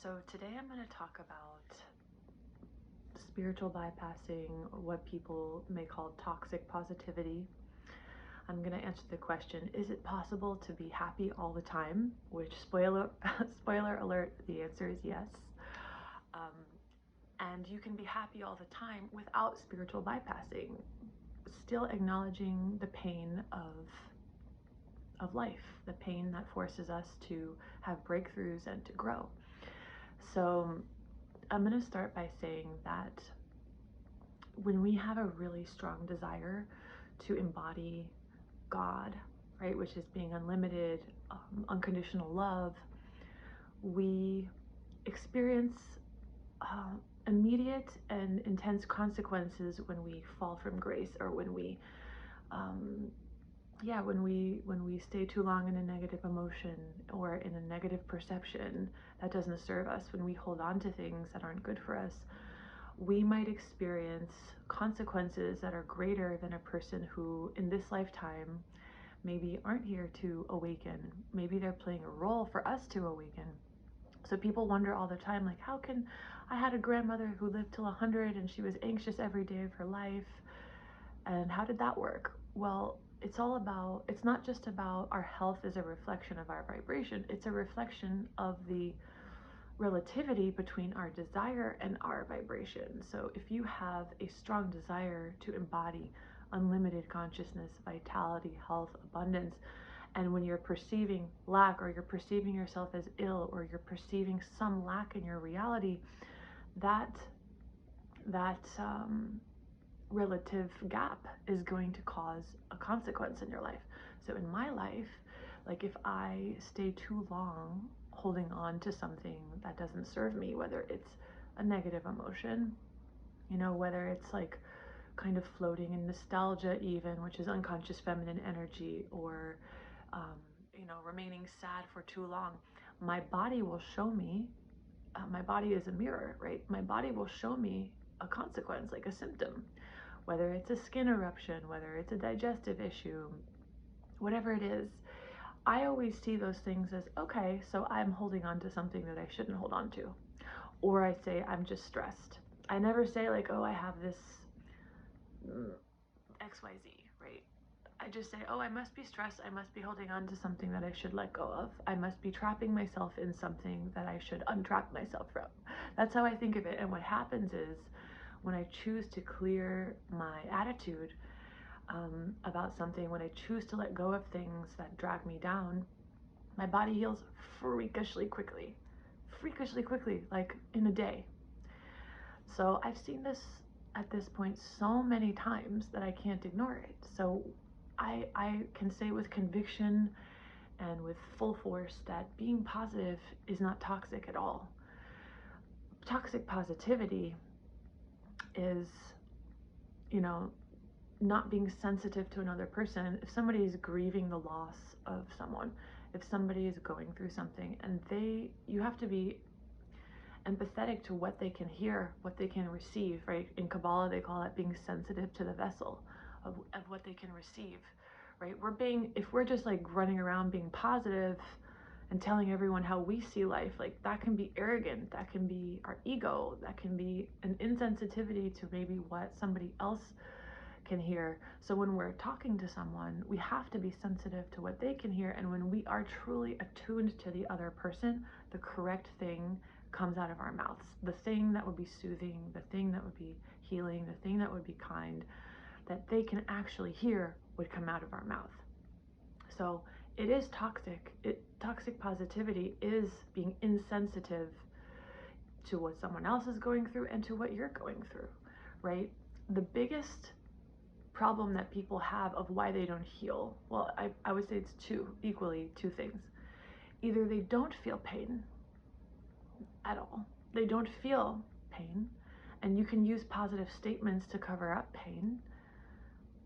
So today I'm going to talk about spiritual bypassing, what people may call toxic positivity. I'm going to answer the question, is it possible to be happy all the time? Which, spoiler alert, the answer is yes. And you can be happy all the time without spiritual bypassing, still acknowledging the pain of life, the pain that forces us to have breakthroughs and to grow. So I'm going to start by saying that when we have a really strong desire to embody God, right, which is being unlimited, unconditional love, we experience immediate and intense consequences when we fall from grace, or when we when we stay too long in a negative emotion or in a negative perception that doesn't serve us, when we hold on to things that aren't good for us, we might experience consequences that are greater than a person who in this lifetime maybe aren't here to awaken. Maybe they're playing a role for us to awaken. So people wonder all the time, like, how can I had a grandmother who lived till 100 and she was anxious every day of her life, and how did that work? Well, it's not just about our health as a reflection of our vibration. It's a reflection of the relativity between our desire and our vibration. So if you have a strong desire to embody unlimited consciousness, vitality, health, abundance, and when you're perceiving lack, or you're perceiving yourself as ill, or you're perceiving some lack in your reality, that relative gap is going to cause a consequence in your life. So in my life, like if I stay too long holding on to something that doesn't serve me, whether it's a negative emotion, whether it's like kind of floating in nostalgia even, which is unconscious feminine energy, or remaining sad for too long, my body will show me, my body is a mirror, right? My body will show me a consequence, like a symptom, whether it's a skin eruption, whether it's a digestive issue, whatever it is. I always see those things as, okay, so I'm holding on to something that I shouldn't hold on to. Or I say, I'm just stressed. I never say like, oh, I have this XYZ, right? I just say, oh, I must be stressed. I must be holding on to something that I should let go of. I must be trapping myself in something that I should untrap myself from. That's how I think of it. And what happens is, when I choose to clear my attitude about something, when I choose to let go of things that drag me down, my body heals freakishly quickly, like in a day. So I've seen this at this point so many times that I can't ignore it. So I can say with conviction and with full force that being positive is not toxic at all. Toxic positivity is, not being sensitive to another person. If somebody is grieving the loss of someone, if somebody is going through something, and you have to be empathetic to what they can hear, what they can receive, right? In Kabbalah, they call it being sensitive to the vessel of what they can receive, right? If we're just like running around being positive and telling everyone how we see life, like that can be arrogant, that can be our ego, that can be an insensitivity to maybe what somebody else can hear. So when we're talking to someone, we have to be sensitive to what they can hear. And when we are truly attuned to the other person, the correct thing comes out of our mouths. The thing that would be soothing, the thing that would be healing, the thing that would be kind, that they can actually hear, would come out of our mouth. So it is toxic. Toxic positivity is being insensitive to what someone else is going through and to what you're going through, right? The biggest problem that people have of why they don't heal, well, I would say it's two things. Either they don't feel pain at all. They don't feel pain, and you can use positive statements to cover up pain,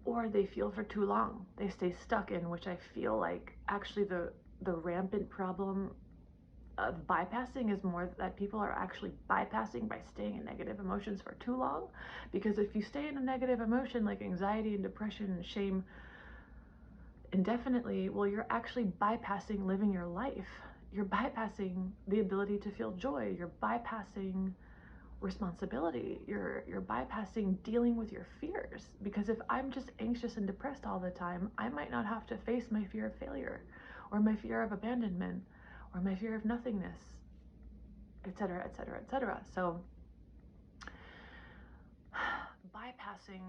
or they feel for too long. They stay stuck in, which I feel like actually the rampant problem of bypassing is more that people are actually bypassing by staying in negative emotions for too long. Because if you stay in a negative emotion like anxiety and depression and shame indefinitely, well, you're actually bypassing living your life you're bypassing the ability to feel joy. You're bypassing responsibility. You're bypassing dealing with your fears. Because if I'm just anxious and depressed all the time, I might not have to face my fear of failure, or my fear of abandonment, or my fear of nothingness, etc., etc., etc. So bypassing,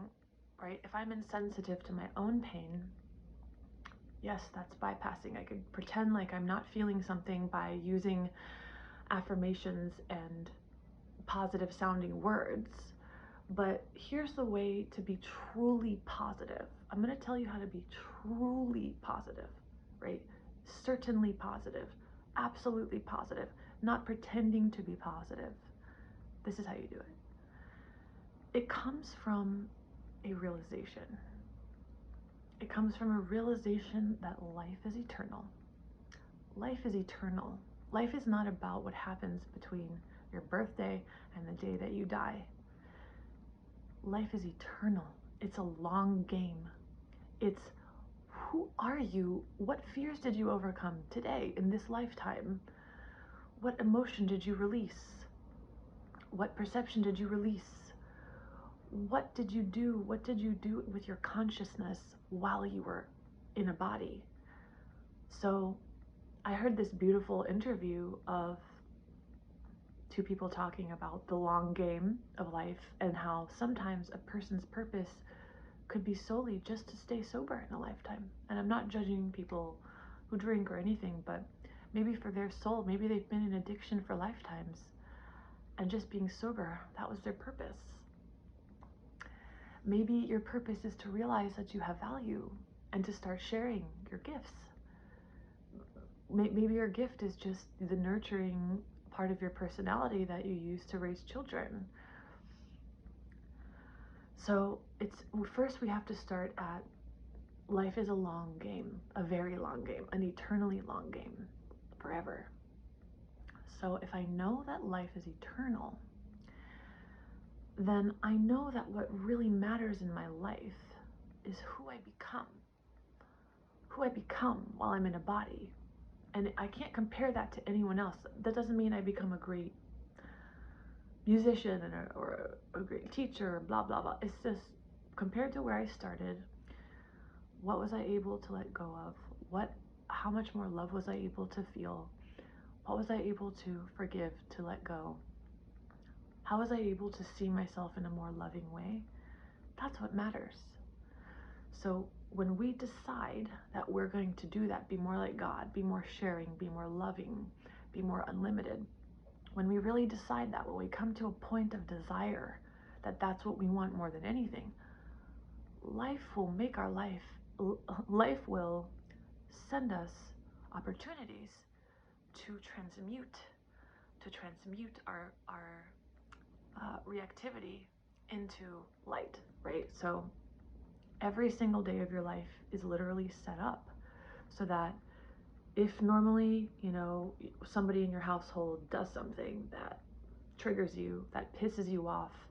right? If I'm insensitive to my own pain, yes, that's bypassing. I could pretend like I'm not feeling something by using affirmations and positive sounding words. But here's the way to be truly positive. I'm going to tell you how to be truly positive, right? Certainly positive, absolutely positive, not pretending to be positive. This is how you do it. It comes from a realization. It comes from a realization that life is eternal. Life is eternal. Life is not about what happens between your birthday and the day that you die. Life is eternal. It's a long game. It's who are you? What fears did you overcome today in this lifetime? What emotion did you release? What perception did you release? What did you do? What did you do with your consciousness while you were in a body? So I heard this beautiful interview of two people talking about the long game of life and how sometimes a person's purpose could be solely just to stay sober in a lifetime. And I'm not judging people who drink or anything, but maybe for their soul, maybe they've been in addiction for lifetimes, and just being sober, that was their purpose. Maybe your purpose is to realize that you have value and to start sharing your gifts. Maybe your gift is just the nurturing part of your personality that you use to raise children. So first we have to start at life is a long game, a very long game, an eternally long game, forever. So if I know that life is eternal, then I know that what really matters in my life is who I become while I'm in a body. And I can't compare that to anyone else. That doesn't mean I become a great musician or a great teacher, blah, blah, blah. It's just compared to where I started, what was I able to let go of? How much more love was I able to feel? What was I able to forgive, to let go? How was I able to see myself in a more loving way? That's what matters. So when we decide that we're going to do that, be more like God, be more sharing, be more loving, be more unlimited, when we really decide that, when we come to a point of desire that that's what we want more than anything, life will send us opportunities to transmute our reactivity into light, right? So every single day of your life is literally set up so that if normally, somebody in your household does something that triggers you, that pisses you off,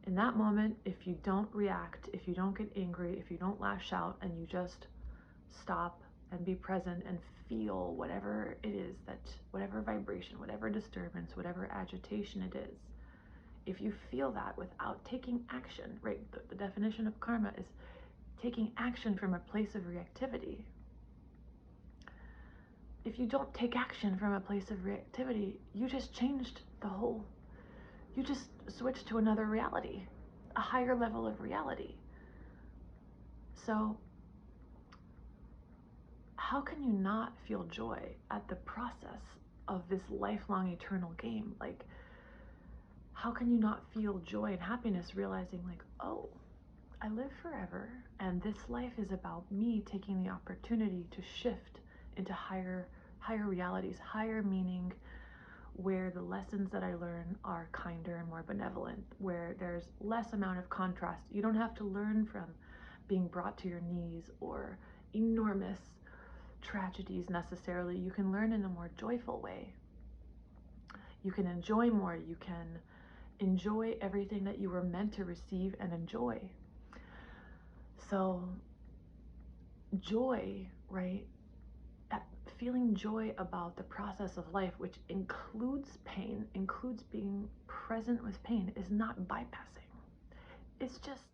in that moment, if you don't react, if you don't get angry, if you don't lash out, and you just stop and be present and feel whatever it is, whatever vibration, whatever disturbance, whatever agitation it is, if you feel that without taking action, right? The definition of karma is taking action from a place of reactivity. If you don't take action from a place of reactivity, you just you just switched to another reality, a higher level of reality. So how can you not feel joy at the process of this lifelong eternal game? Like, how can you not feel joy and happiness realizing like, oh, I live forever, and this life is about me taking the opportunity to shift into higher realities, higher meaning, where the lessons that I learn are kinder and more benevolent, where there's less amount of contrast. You don't have to learn from being brought to your knees or enormous tragedies necessarily. You can learn in a more joyful way. You can enjoy more. You can enjoy everything that you were meant to receive and enjoy. So joy, right? feeling joy about the process of life, which includes pain, includes being present with pain, is not bypassing. It's just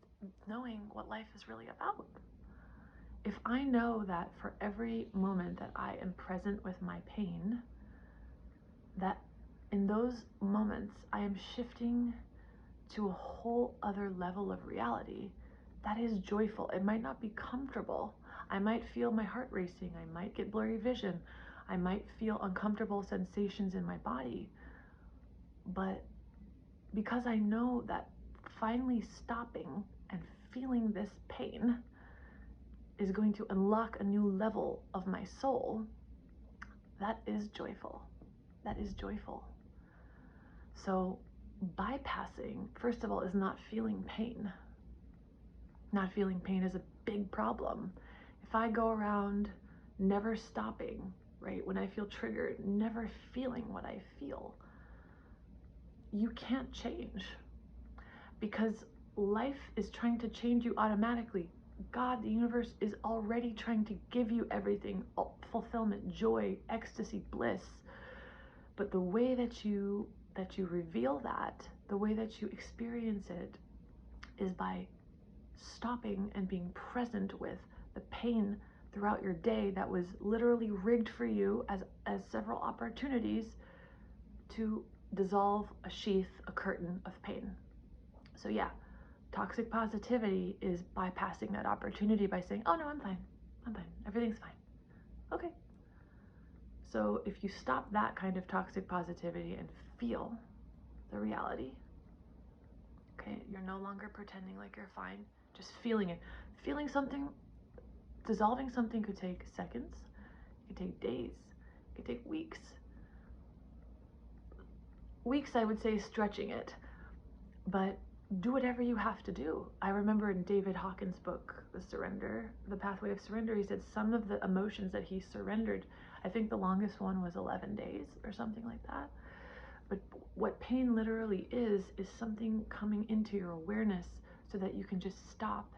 knowing what life is really about. If I know that for every moment that I am present with my pain, that in those moments I am shifting to a whole other level of reality, that is joyful. It might not be comfortable. I might feel my heart racing. I might get blurry vision. I might feel uncomfortable sensations in my body. But because I know that finally stopping and feeling this pain is going to unlock a new level of my soul, that is joyful. That is joyful. So bypassing, first of all, is not feeling pain. Not feeling pain is a big problem. If I go around never stopping, right, when I feel triggered, never feeling what I feel, you can't change, because life is trying to change you automatically. God, the universe, is already trying to give you everything, fulfillment, joy, ecstasy, bliss. But the way that you reveal that, the way that you experience it, is by stopping and being present with the pain throughout your day that was literally rigged for you as several opportunities to dissolve a sheath, a curtain of pain. So yeah, toxic positivity is bypassing that opportunity by saying, oh no, I'm fine, everything's fine. Okay. So if you stop that kind of toxic positivity and feel the reality, okay, you're no longer pretending like you're fine, just feeling it. Feeling something, dissolving something could take seconds, it could take days, it could take weeks. Weeks, I would say, stretching it, but do whatever you have to do. I remember in David Hawkins' book, The Pathway of Surrender, he said some of the emotions that he surrendered, I think the longest one was 11 days or something like that. But what pain literally is something coming into your awareness so that you can just stop,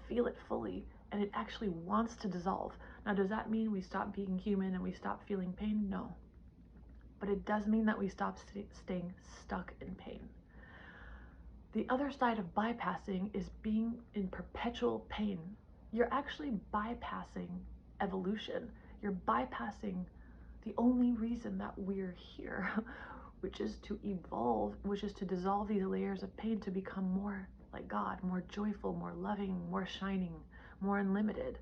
feel it fully, and it actually wants to dissolve. Now, does that mean we stop being human and we stop feeling pain? No. But it does mean that we stop staying stuck in pain. The other side of bypassing is being in perpetual pain. You're actually bypassing evolution. You're bypassing the only reason that we're here, which is to evolve, which is to dissolve these layers of pain to become more like God, more joyful, more loving, more shining, more unlimited.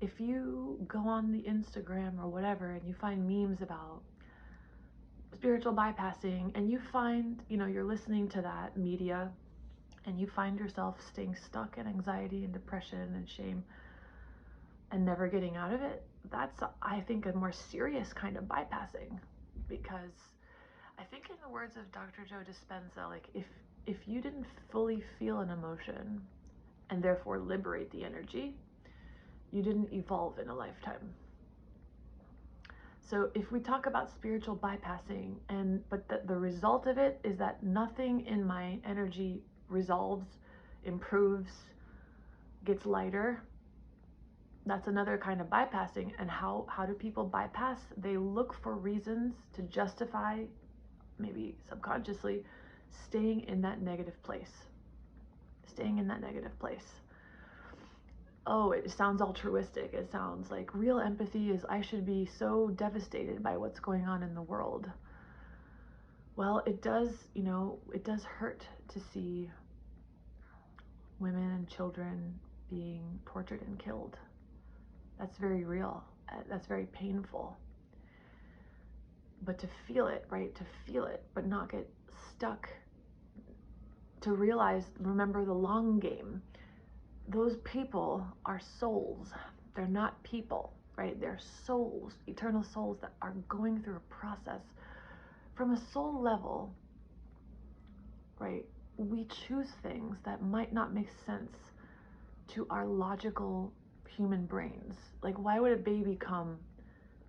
If you go on the Instagram or whatever and you find memes about spiritual bypassing, and you find, you're listening to that media and you find yourself staying stuck in anxiety and depression and shame and never getting out of it, that's, I think, a more serious kind of bypassing. Because I think, in the words of Dr. Joe Dispenza, like, if you didn't fully feel an emotion and therefore liberate the energy, you didn't evolve in a lifetime. So if we talk about spiritual bypassing, but the result of it is that nothing in my energy resolves, improves, gets lighter, that's another kind of bypassing. And how do people bypass? They look for reasons to justify, maybe subconsciously, staying in that negative place. Oh, it sounds altruistic. It sounds like real empathy is I should be so devastated by what's going on in the world. Well, it does hurt to see women and children being tortured and killed. That's very real. That's very painful. But to feel it, right? To feel it, but not get stuck. To realize, remember the long game. Those people are souls. They're not people, right? They're souls, eternal souls that are going through a process. From a soul level, right, we choose things that might not make sense to our logical human brains. Like, why would a baby come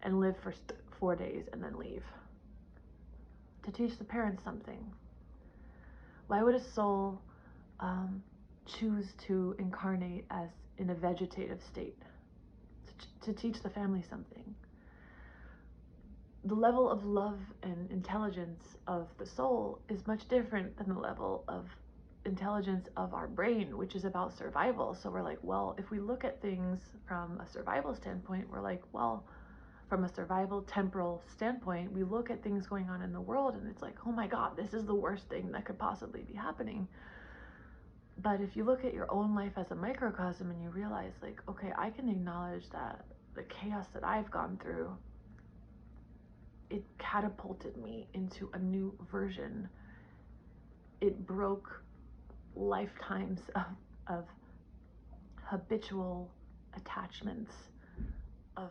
and live for 4 days and then leave? To teach the parents something. Why would a soul choose to incarnate as in a vegetative state? To teach the family something. the level of love and intelligence of the soul is much different than the level of intelligence of our brain, which is about survival. So we're like, well, if we look at things from a survival standpoint, we're like, well, from a survival temporal standpoint, we look at things going on in the world and it's like, oh my God, this is the worst thing that could possibly be happening. But if you look at your own life as a microcosm and you realize, like, okay, I can acknowledge that the chaos that I've gone through, it catapulted me into a new version. It broke lifetimes of habitual attachments, of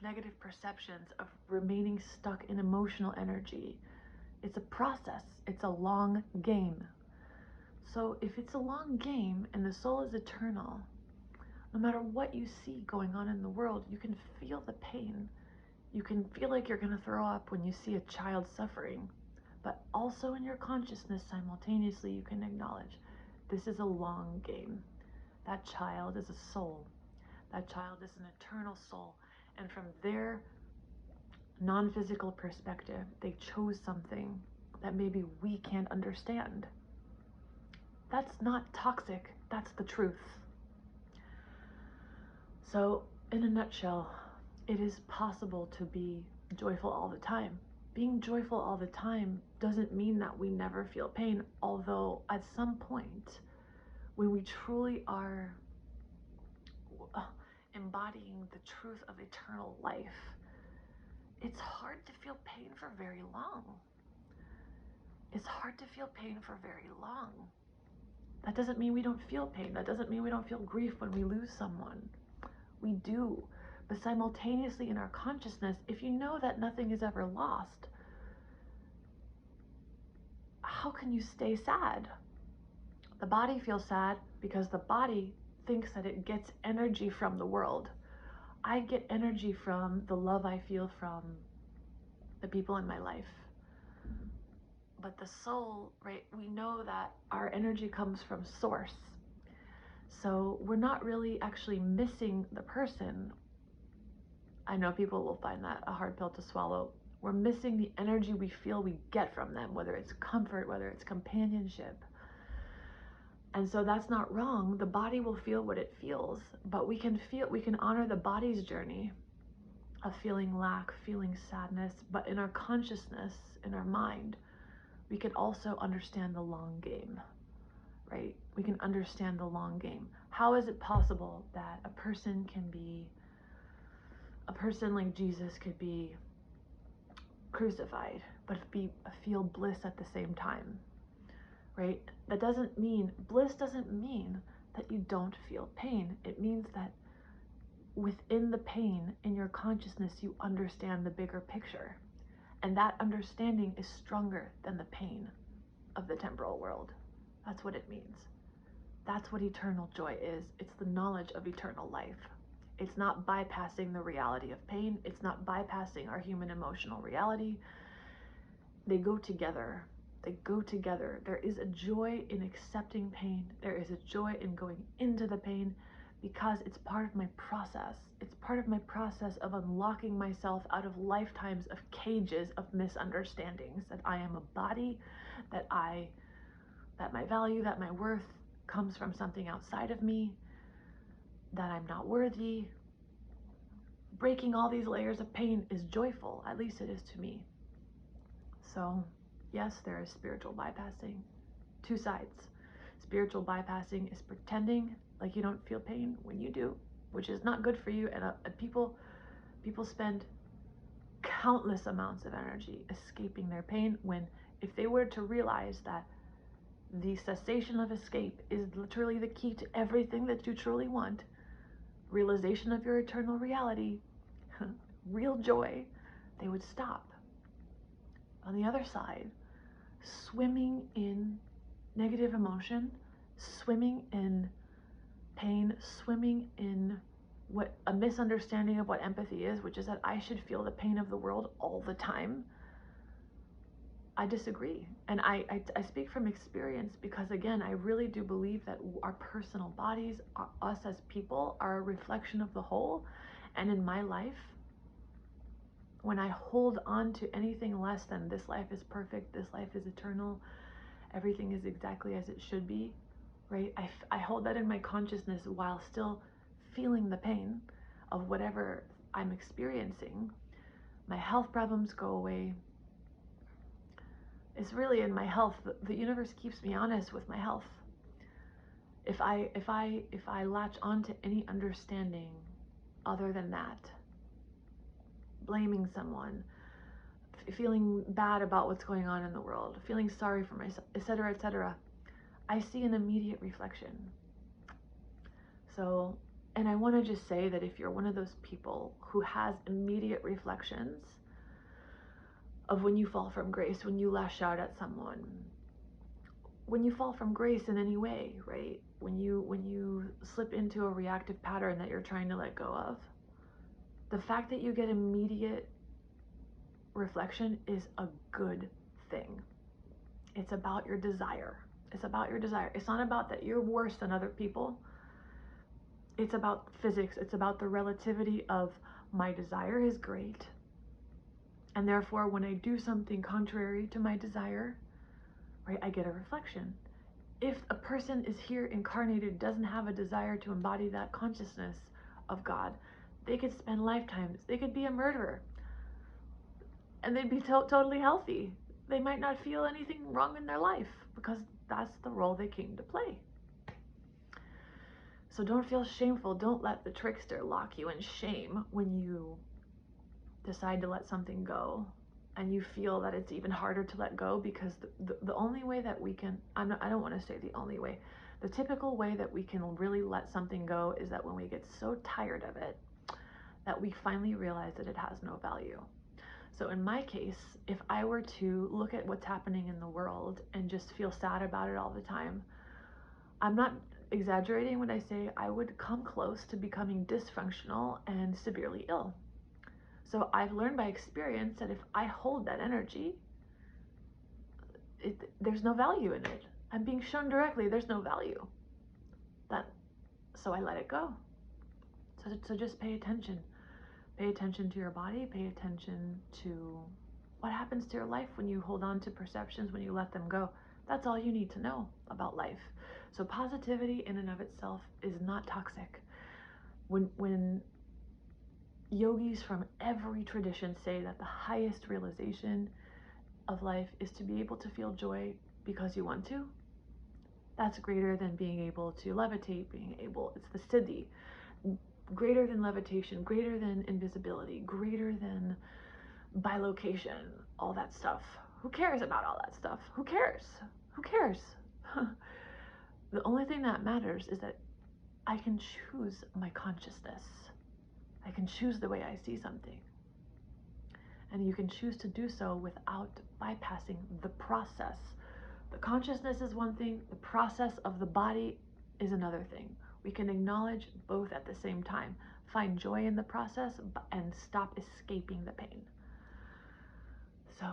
negative perceptions, of remaining stuck in emotional energy. It's a process. It's a long game. So if it's a long game and the soul is eternal, no matter what you see going on in the world, you can feel the pain. You can feel like you're going to throw up when you see a child suffering. But also in your consciousness, simultaneously, you can acknowledge this is a long game. That child is a soul. That child is an eternal soul. And from their non-physical perspective, they chose something that maybe we can't understand. That's not toxic. That's the truth. So, in a nutshell, it is possible to be joyful all the time. Being joyful all the time doesn't mean that we never feel pain, although at some point, when we truly are embodying the truth of eternal life, it's hard to feel pain for very long. It's hard to feel pain for very long. That doesn't mean we don't feel pain. That doesn't mean we don't feel grief when we lose someone. We do. But simultaneously in our consciousness, if you know that nothing is ever lost, how can you stay sad? The body feels sad because the body thinks that it gets energy from the world. I get energy from the love I feel from the people in my life. But the soul, right, we know that our energy comes from source. So we're not really actually missing the person. I know people will find that a hard pill to swallow. We're missing the energy we feel we get from them, whether it's comfort, whether it's companionship. And so that's not wrong. The body will feel what it feels, but we can honor the body's journey of feeling lack, feeling sadness, but in our consciousness, in our mind, we can also understand the long game, right? We can understand the long game. How is it possible that a person like Jesus could be crucified, but feel bliss at the same time, right? Bliss doesn't mean that you don't feel pain. It means that within the pain, in your consciousness, you understand the bigger picture. And that understanding is stronger than the pain of the temporal world. That's what it means. That's what eternal joy is. It's the knowledge of eternal life. It's not bypassing the reality of pain. It's not bypassing our human emotional reality. They go together. They go together. There is a joy in accepting pain. There is a joy in going into the pain because it's part of my process. It's part of my process of unlocking myself out of lifetimes of cages of misunderstandings, that I am a body, that my value, that my worth comes from something outside of me, that I'm not worthy. Breaking all these layers of pain is joyful, at least it is to me. So yes, there is spiritual bypassing. Two sides. Spiritual bypassing is pretending like you don't feel pain when you do, which is not good for you. And people spend countless amounts of energy escaping their pain, when if they were to realize that the cessation of escape is literally the key to everything that you truly want, realization of your eternal reality, real joy, they would stop. On the other side, swimming in negative emotion, swimming in pain, swimming in what a misunderstanding of what empathy is, which is that I should feel the pain of the world all the time. I disagree. And I speak from experience because, again, I really do believe that our personal bodies, us as people, are a reflection of the whole. And in my life, when I hold on to anything less than this life is perfect, this life is eternal, everything is exactly as it should be, right? I hold that in my consciousness while still feeling the pain of whatever I'm experiencing. My health problems go away. It's really in my health. The universe keeps me honest with my health. If I latch onto any understanding other than that, blaming someone, feeling bad about what's going on in the world, feeling sorry for myself, etc., I see an immediate reflection. So, and I want to just say that if you're one of those people who has immediate reflections of when you fall from grace, when you lash out at someone, when you fall from grace in any way, right? When you slip into a reactive pattern that you're trying to let go of, the fact that you get immediate reflection is a good thing. It's about your desire. It's about your desire. It's not about that you're worse than other people. It's about physics. It's about the relativity of my desire is great. And therefore, when I do something contrary to my desire, right, I get a reflection. If a person is here incarnated, doesn't have a desire to embody that consciousness of God, they could spend lifetimes. They could be a murderer. And they'd be totally healthy. They might not feel anything wrong in their life because that's the role they came to play. So don't feel shameful. Don't let the trickster lock you in shame when you decide to let something go and you feel that it's even harder to let go, because the only way that we can, I don't want to say the only way, the typical way that we can really let something go is that when we get so tired of it that we finally realize that it has no value. So in my case, if I were to look at what's happening in the world and just feel sad about it all the time, I'm not exaggerating when I say I would come close to becoming dysfunctional and severely ill. So I've learned by experience that if I hold that energy, there's no value in it. I'm being shown directly there's no value. So I let it go. So just pay attention. Pay attention to your body. Pay attention to what happens to your life when you hold on to perceptions, when you let them go. That's all you need to know about life. So positivity in and of itself is not toxic. When yogis from every tradition say that the highest realization of life is to be able to feel joy because you want to, that's greater than being able to levitate, it's the siddhi, greater than levitation, greater than invisibility, greater than bilocation, all that stuff. Who cares about all that stuff? Who cares? The only thing that matters is that I can choose my consciousness. I can choose the way I see something. And you can choose to do so without bypassing the process. The consciousness is one thing, the process of the body is another thing. We can acknowledge both at the same time. Find joy in the process and stop escaping the pain. So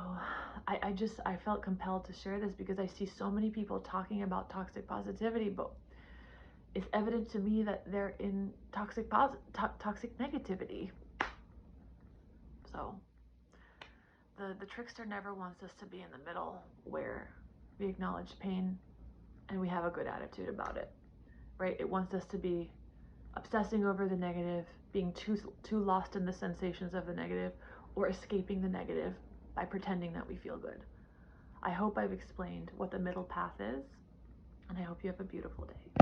I felt compelled to share this because I see so many people talking about toxic positivity, but it's evident to me that they're in toxic negativity. So the trickster never wants us to be in the middle where we acknowledge pain and we have a good attitude about it, right? It wants us to be obsessing over the negative, being too lost in the sensations of the negative, or escaping the negative by pretending that we feel good. I hope I've explained what the middle path is, and I hope you have a beautiful day.